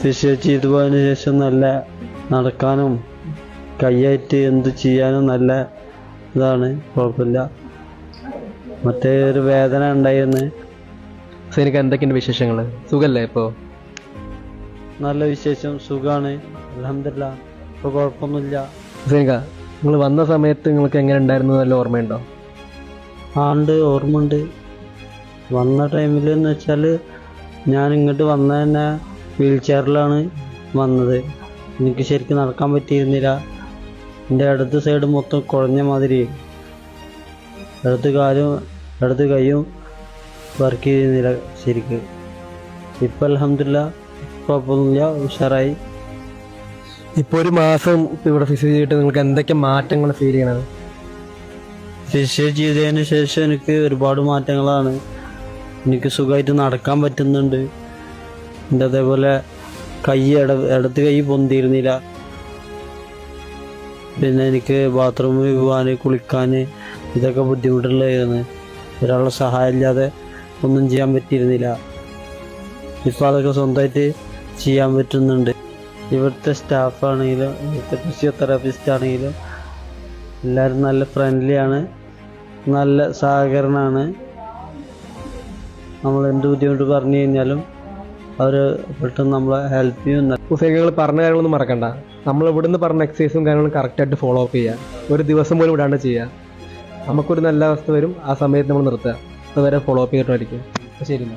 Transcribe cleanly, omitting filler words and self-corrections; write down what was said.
Physio ചെയ്തു പോയതിനു ശേഷം നല്ല നടക്കാനും കൈയായിട്ട് എന്ത് ചെയ്യാനും നല്ല ഇതാണ്, കുഴപ്പമില്ല. മറ്റേ ഒരു വേദന ഉണ്ടായിരുന്നു. എനിക്ക് എന്തൊക്കെയുണ്ട് വിശേഷങ്ങൾ? സുഖല്ലേ ഇപ്പോൾ? നല്ല വിശേഷം, സുഖമാണ്, അൽഹംദുലില്ലാഹ്. ഇപ്പോൾ കുഴപ്പമൊന്നുമില്ല. സേനിക, നിങ്ങൾ വന്ന സമയത്ത് നിങ്ങൾക്ക് എങ്ങനെ ഉണ്ടായിരുന്നു, നല്ല ഓർമ്മയുണ്ടോ? ഉണ്ട്, ഓർമ്മയുണ്ട്. വന്ന ടൈമിൽ എന്ന് വെച്ചാൽ ഞാൻ ഇങ്ങോട്ട് വന്ന തന്നെ വീൽ ചെയറിലാണ് വന്നത്. എനിക്ക് ശരിക്കും നടക്കാൻ പറ്റിയിരുന്നില്ല. എൻ്റെ ഇടത് സൈഡ് മൊത്തം കുഴഞ്ഞ മാതിരി, ഇടത് കൈയും വർക്ക് ചെയ്യുന്നില്ല ശരിക്ക്. ഇപ്പം അൽഹംദുലില്ലാഹ് കുഴപ്പമൊന്നുമില്ല, ഉഷാറായി. ഇപ്പോൾ ഒരു മാസം ഇവിടെ ഫിസിയോ ചെയ്തിട്ട് നിങ്ങൾക്ക് എന്തൊക്കെ മാറ്റങ്ങൾ ഫീൽ ചെയ്യണത്? ഫിസിയോ ചെയ്തതിന് ശേഷം എനിക്ക് ഒരുപാട് മാറ്റങ്ങളാണ്. എനിക്ക് സുഖമായിട്ട് നടക്കാൻ പറ്റുന്നുണ്ട്. എൻ്റെ അതേപോലെ ഇടത് കൈ പൊന്തിയിരുന്നില്ല. പിന്നെ എനിക്ക് ബാത്റൂമിൽ പോകാൻ, കുളിക്കാൻ ഇതൊക്കെ ബുദ്ധിമുട്ടുള്ളതായിരുന്നു. ഒരാളുടെ സഹായം ഇല്ലാതെ ഒന്നും ചെയ്യാൻ പറ്റിയിരുന്നില്ല. ഇപ്പോൾ അതൊക്കെ സ്വന്തമായിട്ട് ചെയ്യാൻ പറ്റുന്നുണ്ട്. ഇവിടുത്തെ സ്റ്റാഫാണെങ്കിലും ഇവിടുത്തെ ഫിസിയോതെറാപ്പിസ്റ്റ് ആണെങ്കിലും എല്ലാവരും നല്ല ഫ്രണ്ട്ലിയാണ്, നല്ല സഹകരണമാണ്. നമ്മൾ എന്ത് ബുദ്ധിമുട്ട് പറഞ്ഞു കഴിഞ്ഞാലും അവർ പെട്ടെന്ന് നമ്മളെ ഹെൽപ്പ് ചെയ്യും. നിങ്ങൾ പറഞ്ഞ കാര്യങ്ങളൊന്നും മറക്കണ്ട. നമ്മൾ ഇവിടുന്ന് പറഞ്ഞ എക്സസൈസും കാര്യങ്ങളും കറക്റ്റായിട്ട് ഫോളോ അപ്പ് ചെയ്യുക. ഒരു ദിവസം പോലും വിടാണ്ട് ചെയ്യുക. നമുക്കൊരു നല്ല അവസ്ഥ വരും, ആ സമയത്ത് നമ്മൾ നിർത്തുക. അതുവരെ ഫോളോ അപ്പ് ചെയ്തിട്ടായിരിക്കും. ശരി.